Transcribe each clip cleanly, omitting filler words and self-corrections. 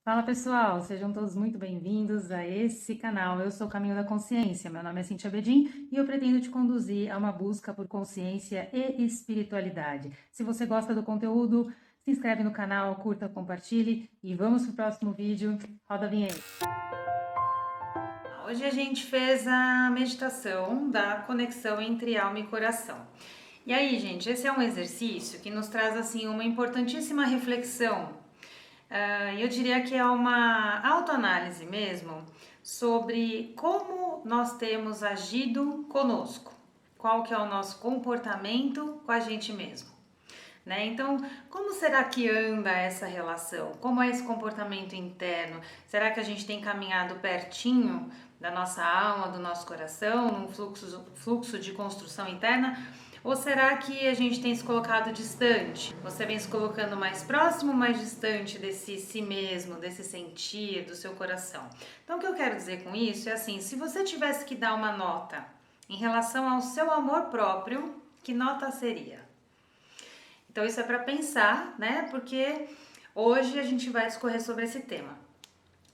Fala pessoal, sejam todos muito bem-vindos a esse canal. Eu sou o Caminho da Consciência, meu nome é Cintia Bedin e eu pretendo te conduzir a uma busca por consciência e espiritualidade. Se você gosta do conteúdo, se inscreve no canal, curta, compartilhe e vamos para o próximo vídeo. Roda a vinheta. Hoje a gente fez a meditação da conexão entre alma e coração. E aí, gente, esse é um exercício que nos traz assim uma importantíssima reflexão. Eu diria que é uma autoanálise mesmo sobre como nós temos agido conosco, qual que é o nosso comportamento com a gente mesmo, né? Então, como será que anda essa relação? Como é esse comportamento interno? Será que a gente tem caminhado pertinho da nossa alma, do nosso coração, num fluxo de construção interna? Ou será que a gente tem se colocado distante? Você vem se colocando mais próximo, mais distante desse si mesmo, desse sentir, do seu coração? Então, o que eu quero dizer com isso é assim, se você tivesse que dar uma nota em relação ao seu amor próprio, que nota seria? Então, isso é para pensar, né? Porque hoje a gente vai discorrer sobre esse tema.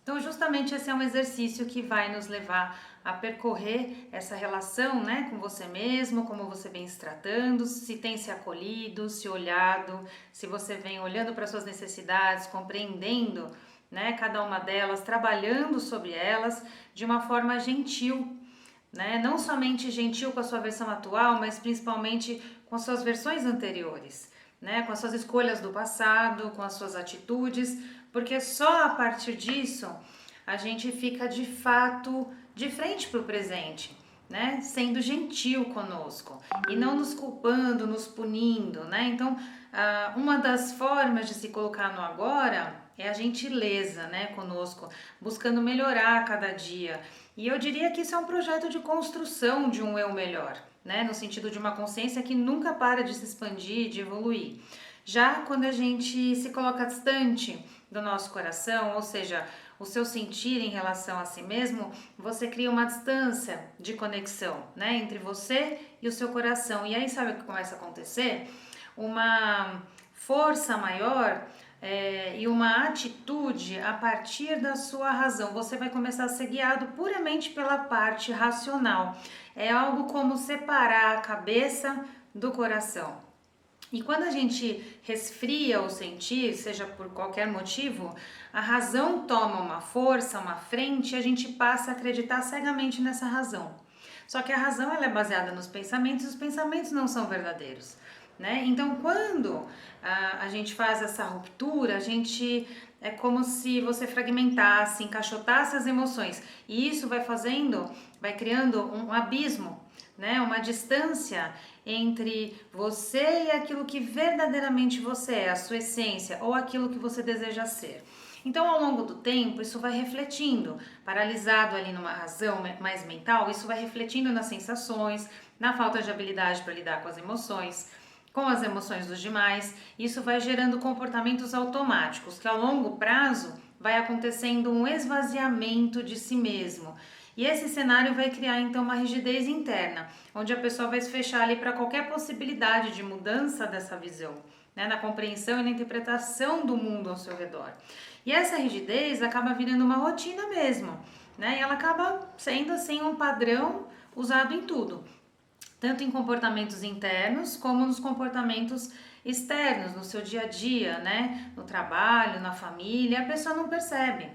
Então, justamente esse é um exercício que vai nos levar a percorrer essa relação, né, com você mesmo, como você vem se tratando, se tem se acolhido, se olhado, se você vem olhando para suas necessidades, compreendendo, né, cada uma delas, trabalhando sobre elas de uma forma gentil, né, não somente gentil com a sua versão atual, mas principalmente com as suas versões anteriores, né, com as suas escolhas do passado, com as suas atitudes, porque só a partir disso a gente fica de fato de frente para o presente, né? Sendo gentil conosco e não nos culpando, nos punindo, né? Então, uma das formas de se colocar no agora é a gentileza, né, conosco, buscando melhorar a cada dia. E eu diria que isso é um projeto de construção de um eu melhor, né? No sentido de uma consciência que nunca para de se expandir, de evoluir. Já quando a gente se coloca distante do nosso coração, ou seja, o seu sentir em relação a si mesmo, você cria uma distância de conexão, né, entre você e o seu coração. E aí sabe o que começa a acontecer? Uma força maior e uma atitude a partir da sua razão. Você vai começar a ser guiado puramente pela parte racional. É algo como separar a cabeça do coração. E quando a gente resfria o sentir, seja por qualquer motivo, a razão toma uma força, uma frente e a gente passa a acreditar cegamente nessa razão. Só que a razão ela é baseada nos pensamentos e os pensamentos não são verdadeiros, né? Então, quando a gente faz essa ruptura, a gente é como se você fragmentasse, encaixotasse as emoções. E isso vai criando um abismo, né? Uma distância entre você e aquilo que verdadeiramente você é, a sua essência ou aquilo que você deseja ser. Então, ao longo do tempo, isso vai refletindo, paralisado ali numa razão mais mental, isso vai refletindo nas sensações, na falta de habilidade para lidar com as emoções dos demais. Isso vai gerando comportamentos automáticos, que ao longo prazo vai acontecendo um esvaziamento de si mesmo. E esse cenário vai criar então uma rigidez interna, onde a pessoa vai se fechar ali para qualquer possibilidade de mudança dessa visão, né, na compreensão e na interpretação do mundo ao seu redor. E essa rigidez acaba virando uma rotina mesmo, né? E ela acaba sendo assim um padrão usado em tudo, tanto em comportamentos internos como nos comportamentos externos, no seu dia a dia, né? No trabalho, na família, a pessoa não percebe.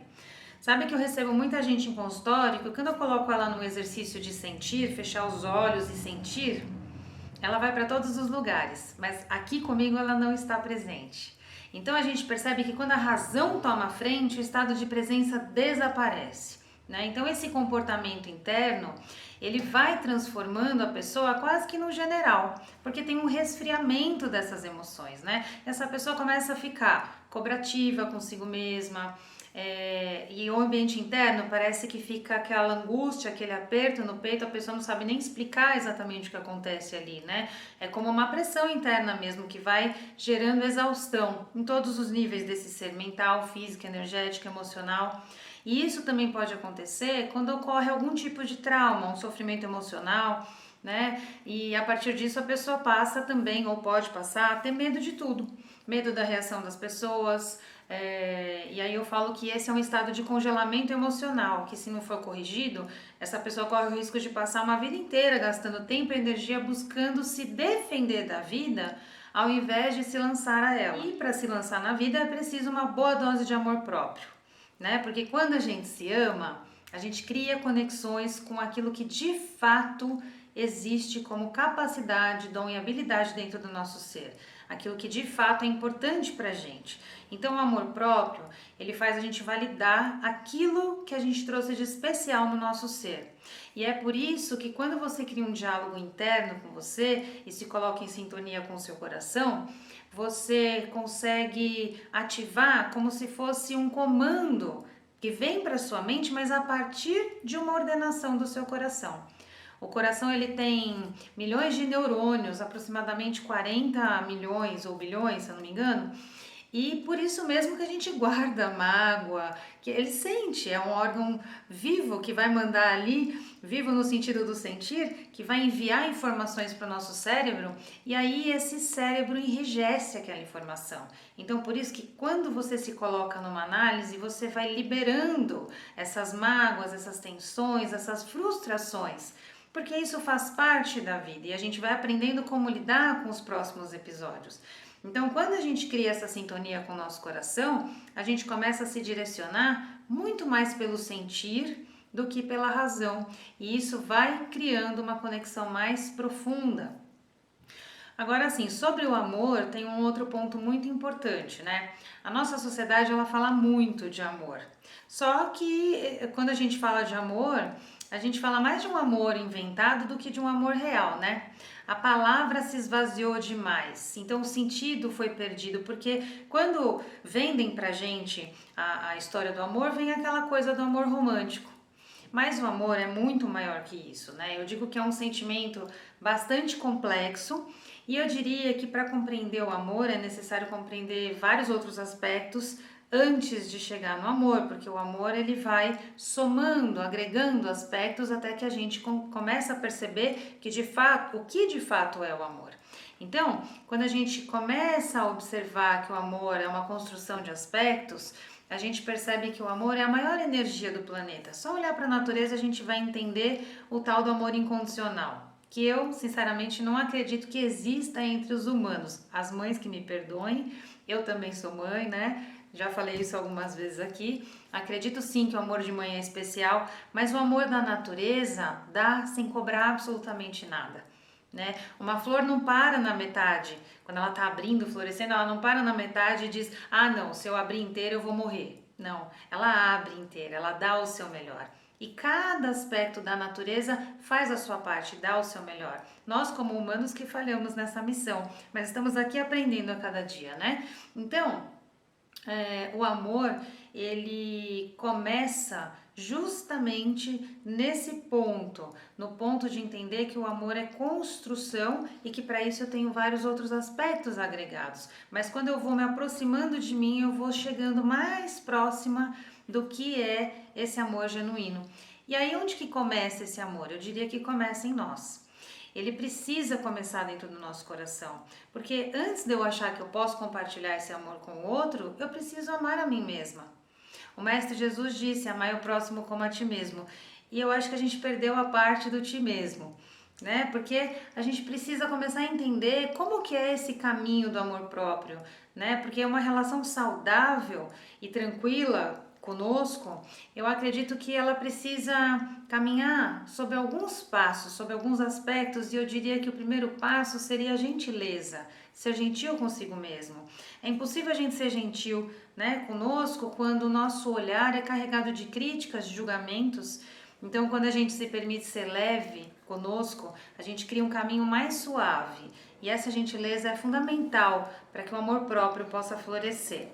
Sabe que eu recebo muita gente em consultório que quando eu coloco ela no exercício de sentir, fechar os olhos e sentir, ela vai para todos os lugares, mas aqui comigo ela não está presente. Então a gente percebe que quando a razão toma a frente, o estado de presença desaparece, né? Então esse comportamento interno, ele vai transformando a pessoa quase que no general, porque tem um resfriamento dessas emoções, né? Essa pessoa começa a ficar cobrativa consigo mesma, e o ambiente interno parece que fica aquela angústia, aquele aperto no peito, a pessoa não sabe nem explicar exatamente o que acontece ali, né? É como uma pressão interna mesmo que vai gerando exaustão em todos os níveis desse ser mental, físico, energético, emocional. E isso também pode acontecer quando ocorre algum tipo de trauma, um sofrimento emocional, né? E a partir disso a pessoa passa também, ou pode passar, a ter medo de tudo. medo da reação das pessoas. E aí eu falo que esse é um estado de congelamento emocional, que se não for corrigido, essa pessoa corre o risco de passar uma vida inteira gastando tempo e energia buscando se defender da vida, ao invés de se lançar a ela. E para se lançar na vida é preciso uma boa dose de amor próprio, né? Porque quando a gente se ama, a gente cria conexões com aquilo que de fato existe como capacidade, dom e habilidade dentro do nosso ser, aquilo que de fato é importante pra gente. Então o amor próprio, ele faz a gente validar aquilo que a gente trouxe de especial no nosso ser. E é por isso que quando você cria um diálogo interno com você e se coloca em sintonia com o seu coração, você consegue ativar como se fosse um comando que vem para sua mente, mas a partir de uma ordenação do seu coração. O coração ele tem milhões de neurônios, aproximadamente 40 milhões ou bilhões, se eu não me engano, e por isso mesmo que a gente guarda mágoa, que ele sente, é um órgão vivo que vai mandar ali, vivo no sentido do sentir, que vai enviar informações para o nosso cérebro, e aí esse cérebro enrijece aquela informação. Então por isso que quando você se coloca numa análise, você vai liberando essas mágoas, essas tensões, essas frustrações, porque isso faz parte da vida e a gente vai aprendendo como lidar com os próximos episódios. Então, quando a gente cria essa sintonia com o nosso coração, a gente começa a se direcionar muito mais pelo sentir do que pela razão, e isso vai criando uma conexão mais profunda. Agora, assim, sobre o amor, tem um outro ponto muito importante, né? A nossa sociedade, ela fala muito de amor. Só que quando a gente fala de amor, a gente fala mais de um amor inventado do que de um amor real, né? A palavra se esvaziou demais, então o sentido foi perdido, porque quando vendem pra gente a história do amor, vem aquela coisa do amor romântico. Mas o amor é muito maior que isso, né? Eu digo que é um sentimento bastante complexo e eu diria que para compreender o amor é necessário compreender vários outros aspectos antes de chegar no amor, porque o amor ele vai somando, agregando aspectos até que a gente começa a perceber que de fato, o que de fato é o amor. Então, quando a gente começa a observar que o amor é uma construção de aspectos, a gente percebe que o amor é a maior energia do planeta. Só olhar para a natureza a gente vai entender o tal do amor incondicional, que eu, sinceramente, não acredito que exista entre os humanos. As mães que me perdoem, eu também sou mãe, né? Já falei isso algumas vezes aqui. Acredito sim que o amor de mãe é especial, mas o amor da natureza dá sem cobrar absolutamente nada, né? Uma flor não para na metade, quando ela está abrindo, florescendo, ela não para na metade e diz: ah não, se eu abrir inteira eu vou morrer. Não, ela abre inteira, ela dá o seu melhor. E cada aspecto da natureza faz a sua parte, dá o seu melhor. Nós como humanos que falhamos nessa missão, mas estamos aqui aprendendo a cada dia, né? Então, o amor, ele começa justamente nesse ponto, no ponto de entender que o amor é construção e que para isso eu tenho vários outros aspectos agregados. Mas quando eu vou me aproximando de mim, eu vou chegando mais próxima do que é esse amor genuíno. E aí onde que começa esse amor? Eu diria que começa em nós. Ele precisa começar dentro do nosso coração, porque antes de eu achar que eu posso compartilhar esse amor com o outro, eu preciso amar a mim mesma. O Mestre Jesus disse: amai o próximo como a ti mesmo. E eu acho que a gente perdeu a parte do ti mesmo, né? Porque a gente precisa começar a entender como que é esse caminho do amor próprio, né? Porque é uma relação saudável e tranquila conosco, eu acredito que ela precisa caminhar sobre alguns passos, sobre alguns aspectos, e eu diria que o primeiro passo seria a gentileza, ser gentil consigo mesmo. É impossível a gente ser gentil, né, conosco quando o nosso olhar é carregado de críticas, de julgamentos. Então, quando a gente se permite ser leve conosco, a gente cria um caminho mais suave, e essa gentileza é fundamental para que o amor próprio possa florescer.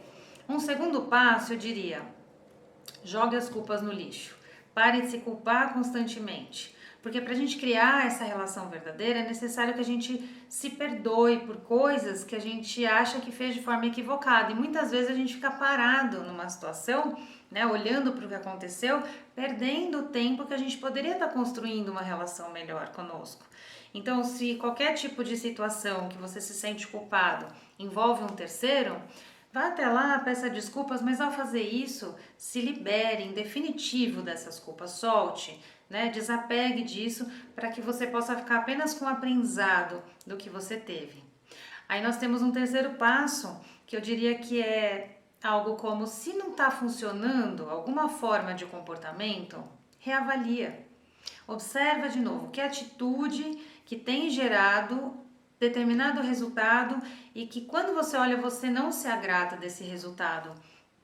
Um segundo passo, eu diria: jogue as culpas no lixo. Pare de se culpar constantemente. Porque para a gente criar essa relação verdadeira é necessário que a gente se perdoe por coisas que a gente acha que fez de forma equivocada. E muitas vezes a gente fica parado numa situação, né, olhando para o que aconteceu, perdendo o tempo que a gente poderia estar construindo uma relação melhor conosco. Então, se qualquer tipo de situação que você se sente culpado envolve um terceiro, vá até lá, peça desculpas, mas ao fazer isso, se libere em definitivo dessas culpas, solte, né? Desapegue disso para que você possa ficar apenas com o aprendizado do que você teve. Aí nós temos um terceiro passo, que eu diria que é algo como: se não está funcionando alguma forma de comportamento, reavalia. Observa de novo que atitude que tem gerado determinado resultado e que quando você olha você não se agrada desse resultado.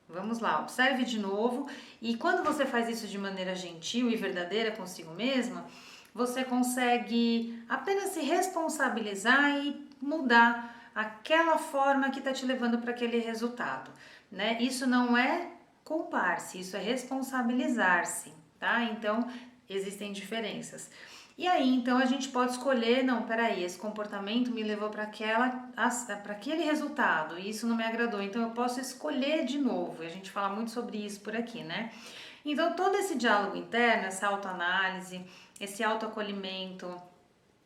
Vamos lá, observe de novo, e quando você faz isso de maneira gentil e verdadeira consigo mesma, você consegue apenas se responsabilizar e mudar aquela forma que está te levando para aquele resultado, né? Isso não é culpar-se, isso é responsabilizar-se, tá? Então, existem diferenças. E aí, então, a gente pode escolher: não, peraí, esse comportamento me levou para aquele resultado e isso não me agradou, então eu posso escolher de novo. E a gente fala muito sobre isso por aqui, né? Então, todo esse diálogo interno, essa autoanálise, esse autoacolhimento,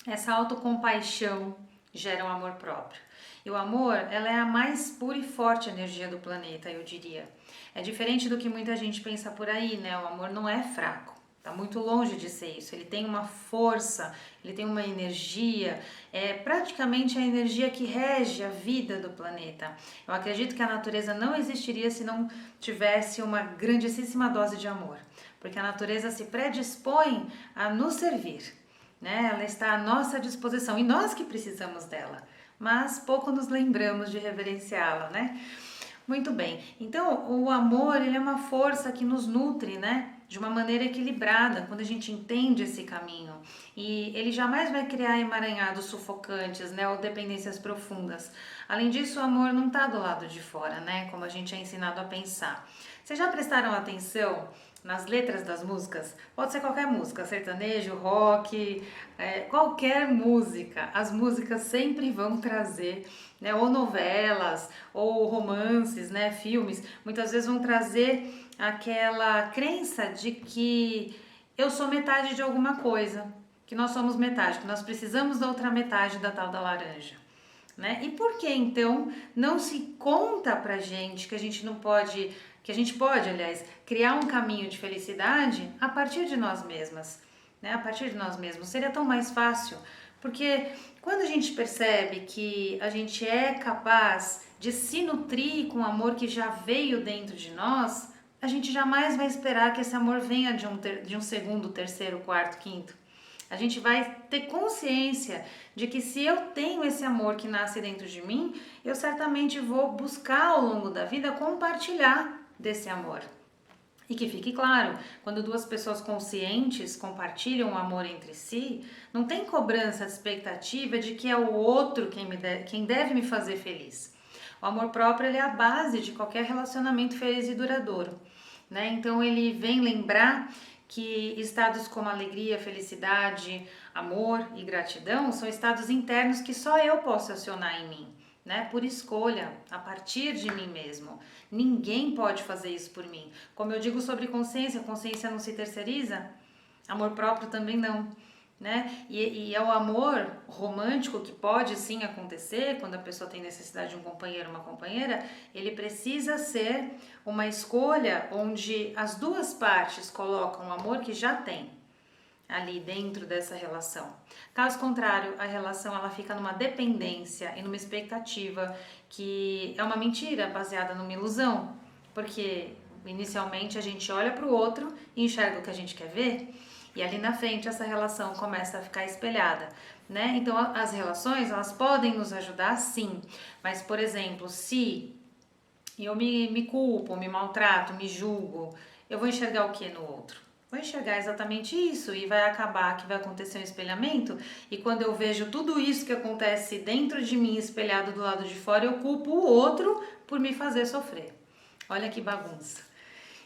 essa autocompaixão geram amor próprio. E o amor, ela é a mais pura e forte energia do planeta, eu diria. É diferente do que muita gente pensa por aí, né? O amor não é fraco. Está muito longe de ser isso. Ele tem uma força, ele tem uma energia, é praticamente a energia que rege a vida do planeta. Eu acredito que a natureza não existiria se não tivesse uma grandíssima dose de amor, porque a natureza se predispõe a nos servir, né? Ela está à nossa disposição e nós que precisamos dela, mas pouco nos lembramos de reverenciá-la, né? Muito bem. Então, o amor, ele é uma força que nos nutre, né? De uma maneira equilibrada, quando a gente entende esse caminho. E ele jamais vai criar emaranhados sufocantes, né? Ou dependências profundas. Além disso, o amor não está do lado de fora, né? Como a gente é ensinado a pensar. Vocês já prestaram atenção nas letras das músicas? Pode ser qualquer música, sertanejo, rock, qualquer música. As músicas sempre vão trazer, né, ou novelas, ou romances, né, filmes, muitas vezes vão trazer aquela crença de que eu sou metade de alguma coisa, que nós somos metade, que nós precisamos da outra metade da tal da laranja. Né? E por que então não se conta pra gente que a gente não pode, que a gente pode, aliás, criar um caminho de felicidade a partir de nós mesmas, né? A partir de nós mesmos seria tão mais fácil, porque quando a gente percebe que a gente é capaz de se nutrir com o amor que já veio dentro de nós, a gente jamais vai esperar que esse amor venha de um segundo, terceiro, quarto, quinto. A gente vai ter consciência de que se eu tenho esse amor que nasce dentro de mim, eu certamente vou buscar ao longo da vida compartilhar desse amor. E que fique claro, quando duas pessoas conscientes compartilham o amor entre si, não tem cobrança de expectativa de que é o outro quem deve me fazer feliz. O amor próprio, ele é a base de qualquer relacionamento feliz e duradouro, né? Então ele vem lembrar que estados como alegria, felicidade, amor e gratidão são estados internos que só eu posso acionar em mim, né? Por escolha, a partir de mim mesmo. Ninguém pode fazer isso por mim. Como eu digo sobre consciência, consciência não se terceiriza, amor próprio também não, né? E é o amor romântico que pode sim acontecer quando a pessoa tem necessidade de um companheiro ou uma companheira. Ele precisa ser uma escolha onde as duas partes colocam o amor que já tem ali dentro dessa relação. Caso contrário, a relação ela fica numa dependência e numa expectativa que é uma mentira baseada numa ilusão, porque inicialmente a gente olha para o outro e enxerga o que a gente quer ver. E ali na frente essa relação começa a ficar espelhada, né? Então as relações, elas podem nos ajudar sim, mas por exemplo, se eu me culpo, me maltrato, me julgo, eu vou enxergar o que no outro? Vou enxergar exatamente isso e vai acabar que vai acontecer um espelhamento, e quando eu vejo tudo isso que acontece dentro de mim espelhado do lado de fora, eu culpo o outro por me fazer sofrer. Olha que bagunça.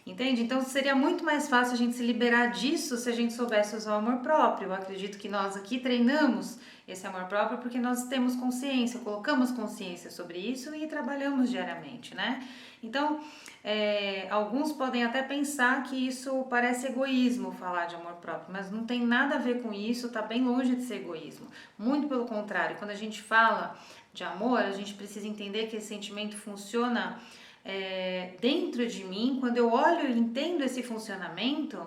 Entende? Então seria muito mais fácil a gente se liberar disso se a gente soubesse usar o amor próprio. Eu acredito que nós aqui treinamos esse amor próprio porque nós temos consciência, colocamos consciência sobre isso e trabalhamos diariamente, né? Então, alguns podem até pensar que isso parece egoísmo falar de amor próprio, mas não tem nada a ver com isso, tá bem longe de ser egoísmo. Muito pelo contrário, quando a gente fala de amor, a gente precisa entender que esse sentimento funciona dentro de mim. Quando eu olho e entendo esse funcionamento,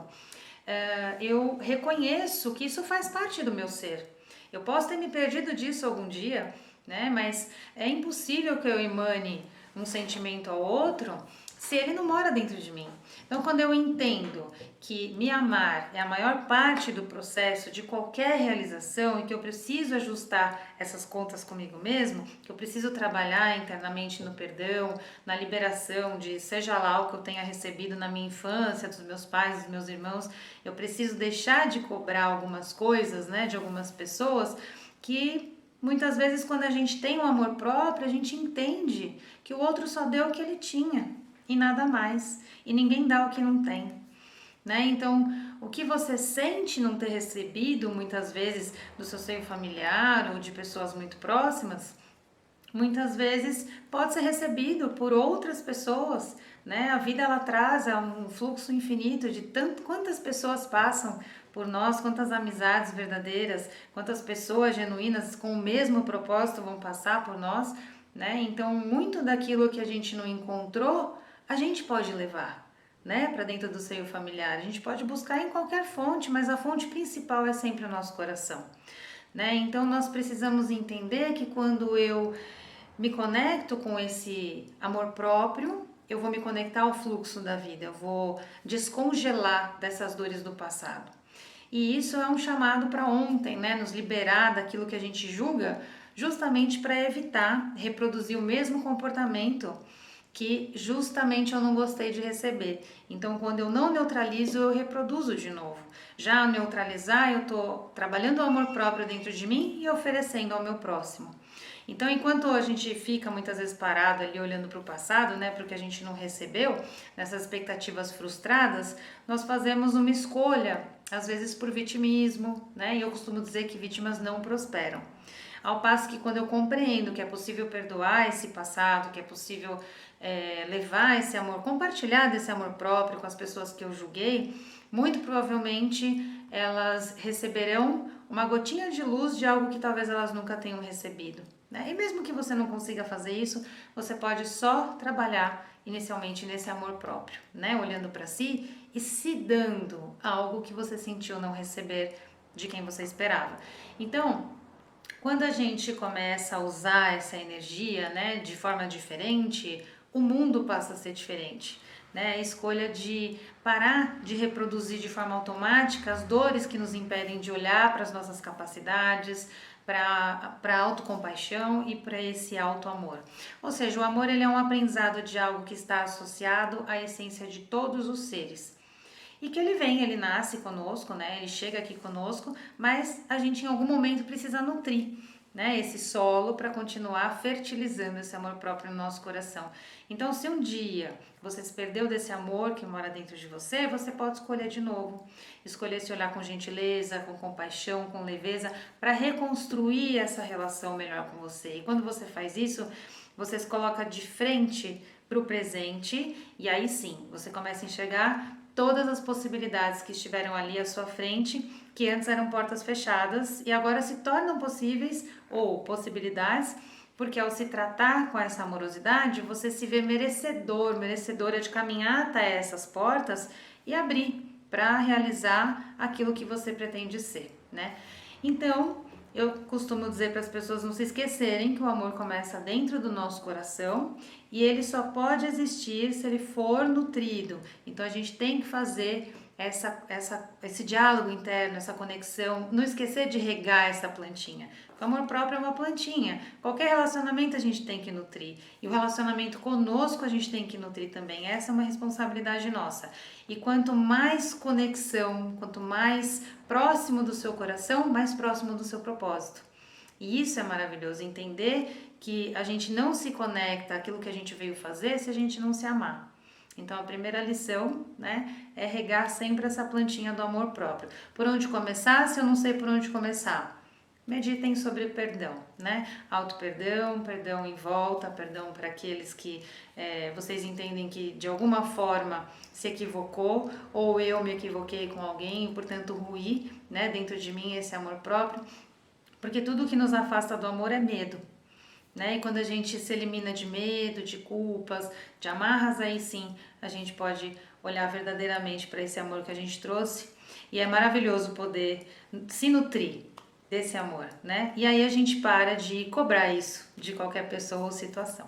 eu reconheço que isso faz parte do meu ser. Eu posso ter me perdido disso algum dia, né? Mas é impossível que eu emane um sentimento ao outro se ele não mora dentro de mim. Então, quando eu entendo que me amar é a maior parte do processo de qualquer realização e que eu preciso ajustar essas contas comigo mesmo, que eu preciso trabalhar internamente no perdão, na liberação de seja lá o que eu tenha recebido na minha infância, dos meus pais, dos meus irmãos, eu preciso deixar de cobrar algumas coisas, né, de algumas pessoas que muitas vezes quando a gente tem um amor próprio, a gente entende que o outro só deu o que ele tinha e nada mais, e ninguém dá o que não tem, né? Então, o que você sente não ter recebido muitas vezes do seu seio familiar ou de pessoas muito próximas, muitas vezes pode ser recebido por outras pessoas, né? A vida ela traz um fluxo infinito de quantas pessoas passam por nós, quantas amizades verdadeiras, quantas pessoas genuínas com o mesmo propósito vão passar por nós, né? Então, muito daquilo que a gente não encontrou, a gente pode levar, né, para dentro do seio familiar. A gente pode buscar em qualquer fonte, mas a fonte principal é sempre o nosso coração, né? Então nós precisamos entender que quando eu me conecto com esse amor próprio, eu vou me conectar ao fluxo da vida, eu vou descongelar dessas dores do passado. E isso é um chamado para ontem, né? Nos liberar daquilo que a gente julga, justamente para evitar reproduzir o mesmo comportamento que justamente eu não gostei de receber. Então, quando eu não neutralizo, eu reproduzo de novo. Já ao neutralizar, eu estou trabalhando o amor próprio dentro de mim e oferecendo ao meu próximo. Então, enquanto a gente fica muitas vezes parado ali olhando para o passado, né, para o que a gente não recebeu, nessas expectativas frustradas, nós fazemos uma escolha, às vezes por vitimismo, né, e eu costumo dizer que vítimas não prosperam. Ao passo que quando eu compreendo que é possível perdoar esse passado, que é possível levar esse amor, compartilhar desse amor próprio com as pessoas que eu julguei, muito provavelmente elas receberão uma gotinha de luz de algo que talvez elas nunca tenham recebido, né? E mesmo que você não consiga fazer isso, você pode só trabalhar inicialmente nesse amor próprio, né? Olhando para si e se dando algo que você sentiu não receber de quem você esperava. Então, quando a gente começa a usar essa energia, né, de forma diferente, o mundo passa a ser diferente, né? A escolha de parar de reproduzir de forma automática as dores que nos impedem de olhar para as nossas capacidades, para a autocompaixão e para esse auto-amor. Ou seja, o amor ele é um aprendizado de algo que está associado à essência de todos os seres. E que ele vem, ele nasce conosco, né? Ele chega aqui conosco, mas a gente em algum momento precisa nutrir, né, esse solo para continuar fertilizando esse amor próprio no nosso coração. Então, se um dia você se perdeu desse amor que mora dentro de você, você pode escolher de novo. Escolher se olhar com gentileza, com compaixão, com leveza, para reconstruir essa relação melhor com você. E quando você faz isso, você se coloca de frente para o presente e aí sim, você começa a enxergar todas as possibilidades que estiveram ali à sua frente, que antes eram portas fechadas e agora se tornam possíveis ou possibilidades, porque ao se tratar com essa amorosidade, você se vê merecedor, merecedora de caminhar até essas portas e abrir para realizar aquilo que você pretende ser, né? Então, eu costumo dizer para as pessoas não se esquecerem que o amor começa dentro do nosso coração e ele só pode existir se ele for nutrido. Então a gente tem que fazer esse diálogo interno, essa conexão, não esquecer de regar essa plantinha. O amor próprio é uma plantinha. Qualquer relacionamento a gente tem que nutrir. E o relacionamento conosco a gente tem que nutrir também. Essa é uma responsabilidade nossa. E quanto mais conexão, quanto mais próximo do seu coração, mais próximo do seu propósito. E isso é maravilhoso, entender que a gente não se conecta àquilo que a gente veio fazer se a gente não se amar. Então, a primeira lição, né, é regar sempre essa plantinha do amor próprio. Por onde começar, se eu não sei por onde começar? Meditem sobre perdão, né? Auto-perdão, perdão em volta, perdão para aqueles que vocês entendem que de alguma forma se equivocou, ou eu me equivoquei com alguém, portanto ruí, né, dentro de mim esse amor próprio, porque tudo que nos afasta do amor é medo, né? E quando a gente se elimina de medo, de culpas, de amarras, aí sim a gente pode olhar verdadeiramente para esse amor que a gente trouxe. E é maravilhoso poder se nutrir desse amor, né? E aí a gente para de cobrar isso de qualquer pessoa ou situação.